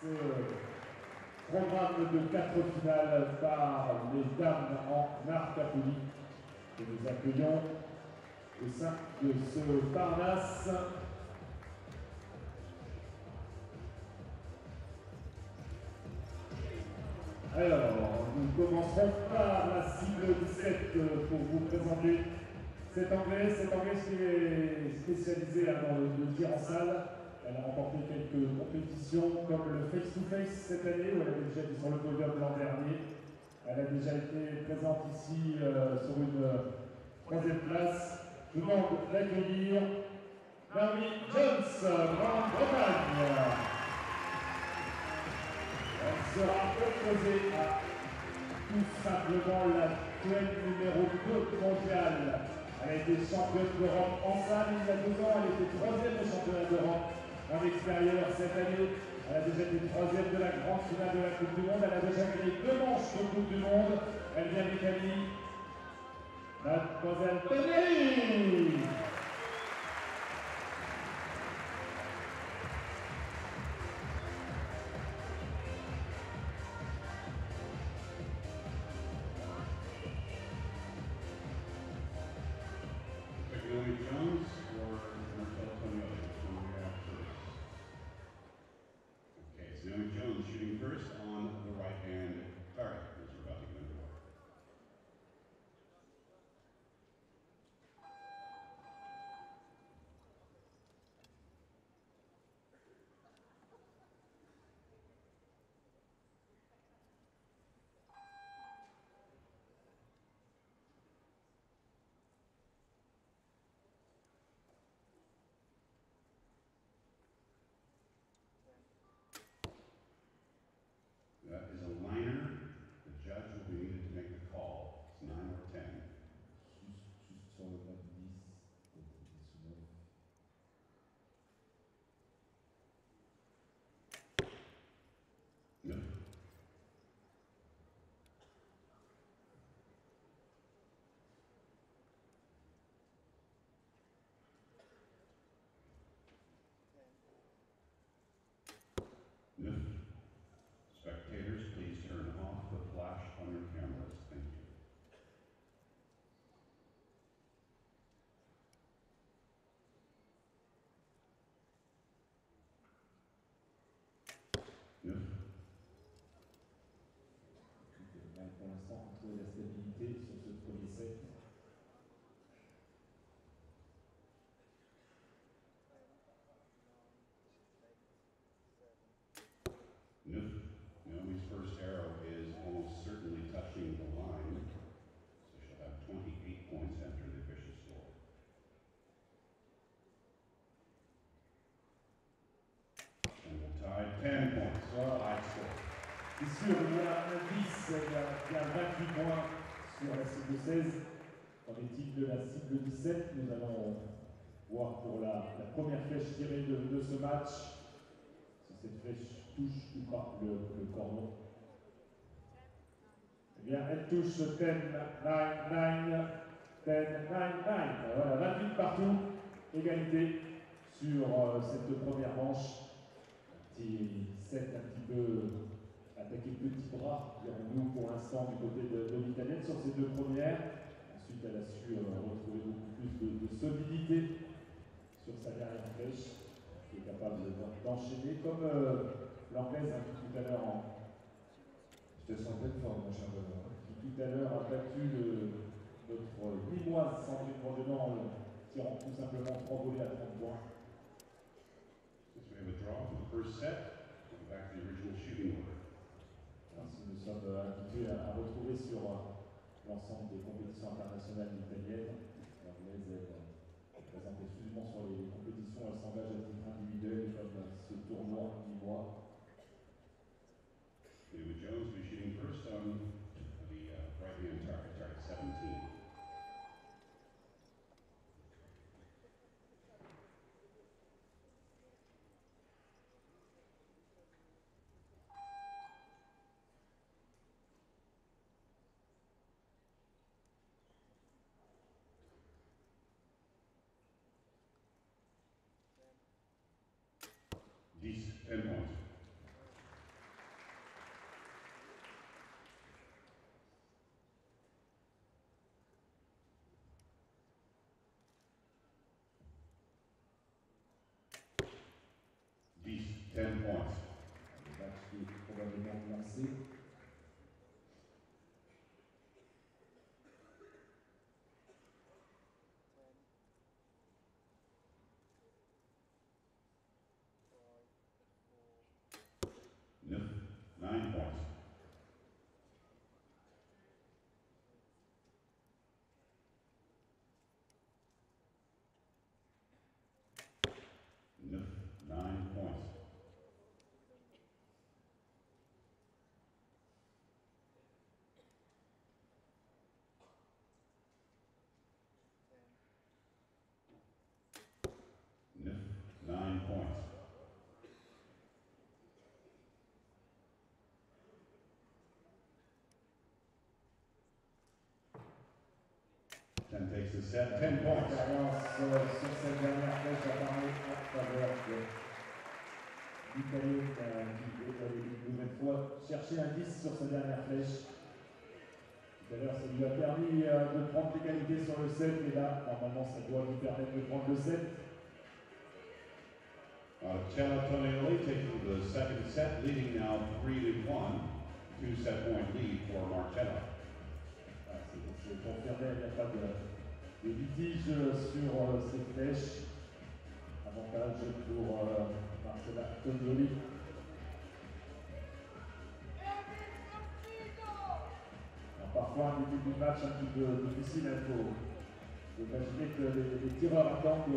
ce programme de 4 finales par les dames en art catholique que nous accueillons au sein de ce Parnasse. Alors, nous commencerons par la cible 17 pour vous présenter cette Anglaise qui est spécialisée dans le tir en salle. Elle a remporté quelques compétitions comme le face-to-face cette année, où elle avait déjà été sur le podium l'an dernier. Elle a déjà été présente ici sur une troisième place. Je vous demande d'accueillir Naomi Jones, Grande-Bretagne. Elle sera opposée à tout simplement l'actuelle numéro 2 mondiale. Elle a été championne d'Europe en salle il y a 2 ans. Elle était 3e au championnat d'Europe en extérieur cette année. Elle a déjà été 3e de la grande finale de la Coupe du Monde. Elle a déjà gagné 2 manches de Coupe du Monde. Elle vient d'Italie. Mademoiselle Tony! Naomi Jones or Marcel Tonioli? Okay, so Naomi Jones shooting first on the right-hand target as we're about to get underway. That is a liner. The judge will be needed to make the call. It's 9 or 10. Juste sur le pas de 10, 9. No. Spectators, please turn off the flash on your cameras. Thank you. No. Pour l'instant, on trouve la stabilité sur ce premier set. No. Naomi's first arrow is almost certainly touching the line, so she'll have 28 points after the official score. And we'll tie 10 points. High score. C'est sûr, il y a un 10, il y a 28 points sur la cible 16. Qu'en est-il de la cible 17? Nous allons voir pour la première flèche tirée de ce match. Si cette flèche touche ou pas le cordon. Eh bien, elle touche 10, 9, 9, 10, 9, 9. Voilà, 28 partout. Égalité sur cette première manche. Petit set un petit peu attaqué petit bras, dirons-nous pour l'instant du côté de l'italienne sur ces 2 premières. Ensuite, elle a su retrouver beaucoup plus de solidité sur sa dernière flèche, qui est capable d'enchaîner comme l'anglaise tout à l'heure Je te sens en pleine forme, mon cher Benoît. qui tout à l'heure a battu notre Limoise Sandrine Grandement, tirant tout simplement 3 volets à 30 points. Since we have a draw for the first set, we'll go back to the original shooting order. Ainsi, nous sommes habitués à retrouver sur l'ensemble des compétitions internationales italiennes. L'anglaise est présente exclusivement sur les compétitions, elle s'engage à titre individuel comme ce tournoi limois. Naomi Jones will be shooting first on the right-hand target, target 17. These 10 points. 10 points. Le match qui est probablement lancé. Nine points. Nine points. Nine points. Ten takes the set, 10 points. L'expérience sur cette dernière flèche a parlé en faveur de l'Italien qui est allé une nouvelle fois chercher un 10 sur sa dernière flèche. Tout à l'heure, ça lui a permis de prendre l'égalité sur le 7 et là, normalement, ça doit lui permettre de prendre le 7. Marcello Tonioli taking the second set, leading now 3-1. Two-set point lead for Marcello. C'est confirmé, il n'y a pas de litige sur ces flèches. Avantage pour Marcello Tonioli. Parfois, un début de match un petit peu difficile. Il faut imaginer que les tireurs attendent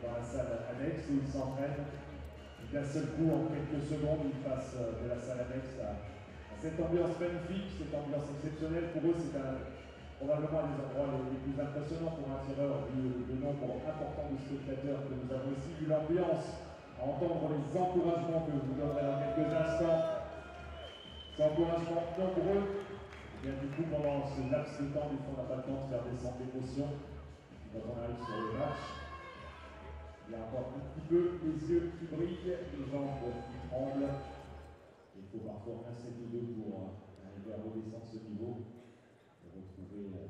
dans la salle annexe où ils s'entraînent. D'un seul coup, en quelques secondes, ils passent de la salle annexe à cette ambiance magnifique, cette ambiance exceptionnelle. Pour eux, c'est probablement un des endroits les plus impressionnants pour un tireur, vu le nombre important de spectateurs que nous avons ici, vu l'ambiance, à entendre les encouragements que je vous donnerai dans quelques instants. Ces encouragements nombreux. Et bien, du coup, pendant ce laps de temps, des fois, on n'a pas le temps de faire descendre l'émotion. Quand on arrive sur le match, il y a encore un petit peu les yeux qui brillent, les jambes qui tremblent. Il faut parfois un set ou deux pour arriver à redescendre ce niveau et retrouver un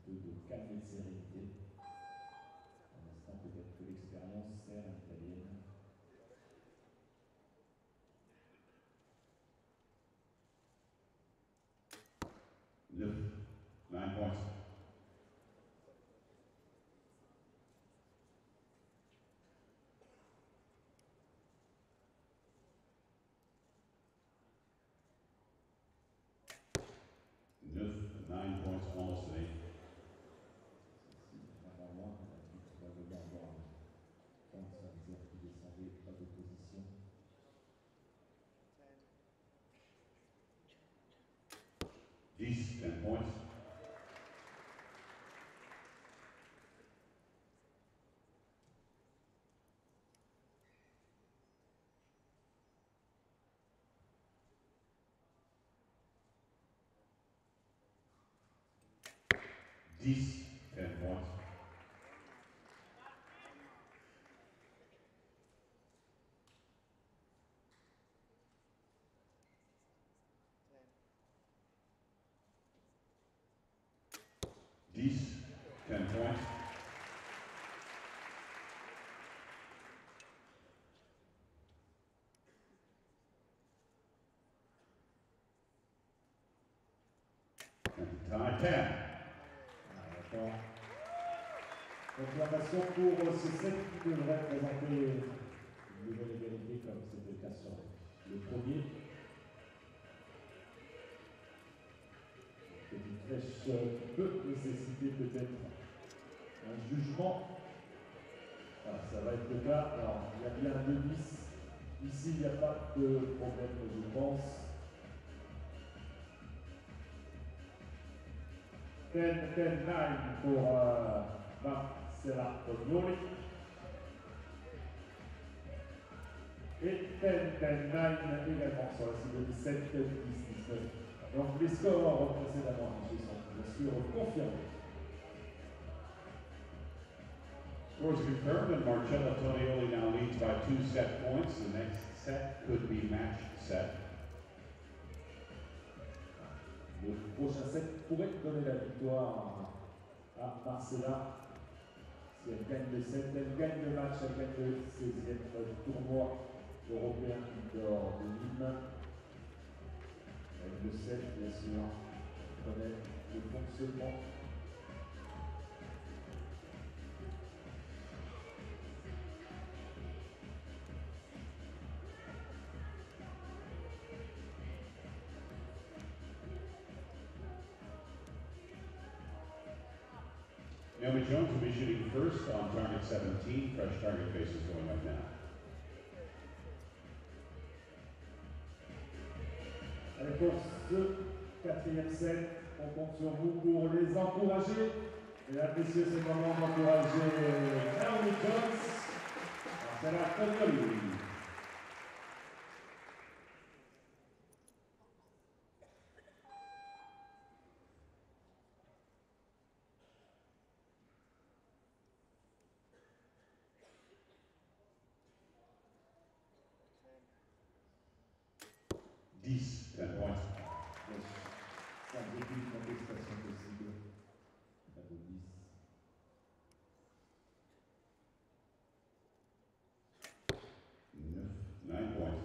peu de calme et de sérénité. Un instant, peut-être que l'expérience sert à l'italienne. 9 points. Nine points, almost an 8. Normalement, on va devoir avoir un 5-0 qui descendait, pas d'opposition. 10 points. Dix, 10 points. Dix, 10 points. Tie 10. Proclamation pour ce set qui devrait présenter une nouvelle égalité comme c'était le cas sur le premier. Petite flèche peut nécessiter peut-être un jugement. Voilà, ça va être le cas. Alors, il y a bien 2-10. Ici, il n'y a pas de problème, je pense. 10-9 pour Marcello Tonioli. Et 10-9 également sur la cible 17, 10-19. Donc les scores précédemment sont bien sûr confirmés. Scores confirmed, and Marcello Tonioli now leads by 2 set points. The next set could be match set. Le prochain set pourrait donner la victoire à Marcella. Si elle gagne le set, elle gagne le match, elle gagne le 16e tournoi européen qui dort de Nîmes. Avec le 7, bien sûr, on connaît le fonctionnement. Naomi Jones will be shooting first on target 17. Fresh target faces going up now. Allez, pour ce quatrième set, on compte sur vous pour les encourager. Mesdames, messieurs, c'est le moment d'encourager Naomi Jones. C'est la Connolly. Dix, 10 points. Sans aucune contestation possible. À 10. Nine points.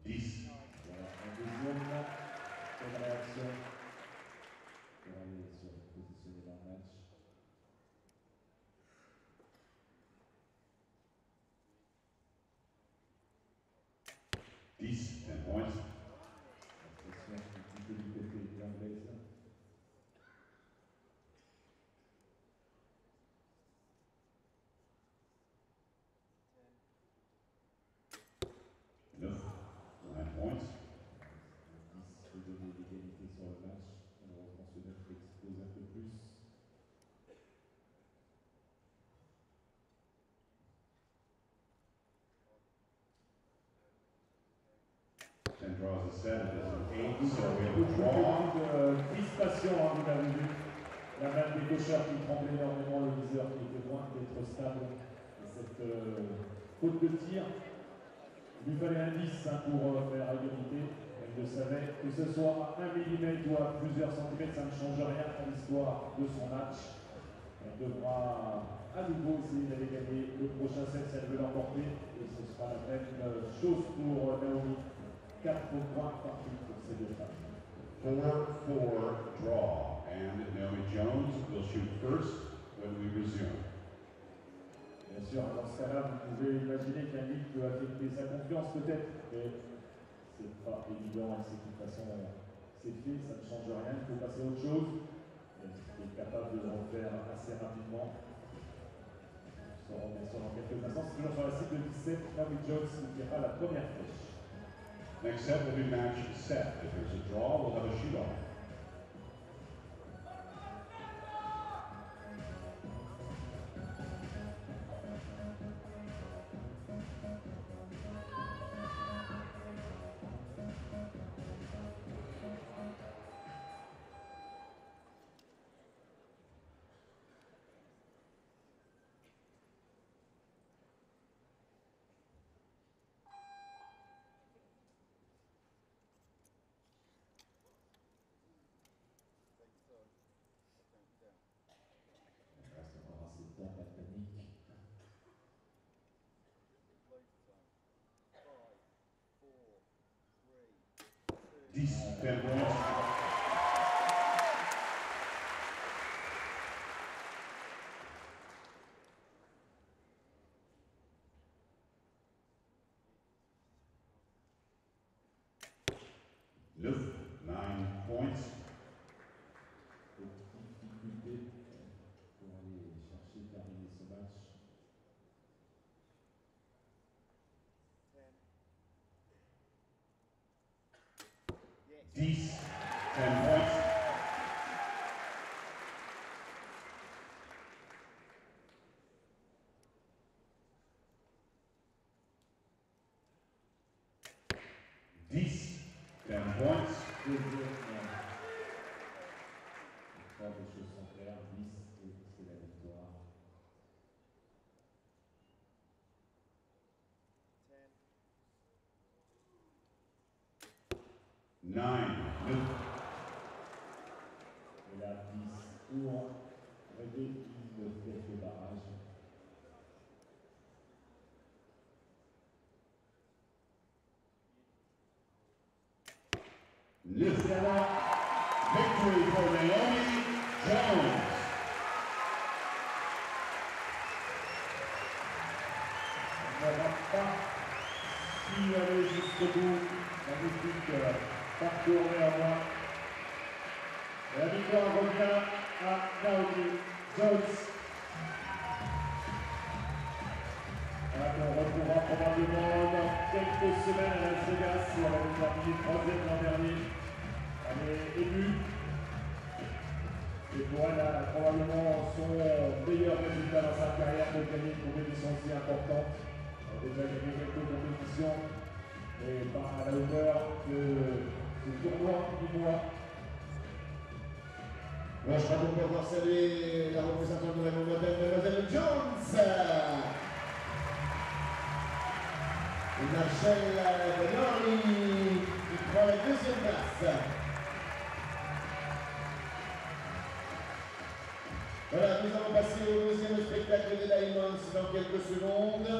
Dix. Voilà, un deuxième. Quelle réaction pour aller se positionner dans le match. Dix, 10 points. La pression un petit peu du côté anglaise. Neuf, 9 points. 10 peut donner l'égalité sur le match. Malheureusement, ce 9 expose un peu plus. 10 draws a set. It is an 8, so we have a Beaucoup draw. de crispation, hein, vous l'avez vu. La main des cocheurs qui tremblait énormément, le viseur qui était loin d'être stable. Et cette faute de tir, il lui fallait un 10 hein, pour faire égalité. Elle le savait, que ce soit à 1 mm ou à plusieurs centimètres, ça ne change rien à l'histoire de son match. Elle devra à nouveau essayer d'aller gagner le prochain set si elle veut l'emporter. Et ce sera la même chose pour Naomi. 4 points partout pour ces deux femmes. 4-4 draw. And Naomi Jones will shoot first when we resume. Bien sûr, dans ce cas-là, vous pouvez imaginer qu'un lead peut affecter sa confiance peut-être, mais c'est pas évident, elle sait de toute façon, c'est fait, ça ne change rien, il faut passer à autre chose. Elle est capable de le refaire assez rapidement. Nous saurons bien sûr dans quelques instants, c'est toujours sur la cible de 17, Naomi Jones qui tirera la première flèche. Next set will be match set. If there's a draw, we'll have a shoot-off. Il reste encore assez de temps, pas de panique. 10, 10 points. Neuf, 9 points. Difficulté pour aller chercher terminer ce match. 10, 10 points. Dix, 10 points. Deuxième. Trois des choses sont claires, 10 et c'est la victoire. 9, 9. y a 10 pour régler le test de barrage. Louisiana victory for Naomi Jones. On ne va pas si aller jusqu'au bout. Magnifique parcours néanmoins. Et la victoire revient à Naomi Jones. On retrouvera probablement dans quelques semaines à Las Vegas où elle avait terminé 3e l'an dernier. Elle est émue. Et pour elle, elle a probablement son meilleur résultat dans sa carrière de gagner une compétition aussi importante. Elle a déjà gagné quelques compétitions, mais pas à la hauteur de ce tournoi du mois. Moi, je crois qu'on peut pouvoir saluer la représentante de la Mademoiselle Jones. Marcel Benori qui prend la 2e place. Voilà, nous allons passer au 2e spectacle des Diamonds dans quelques secondes.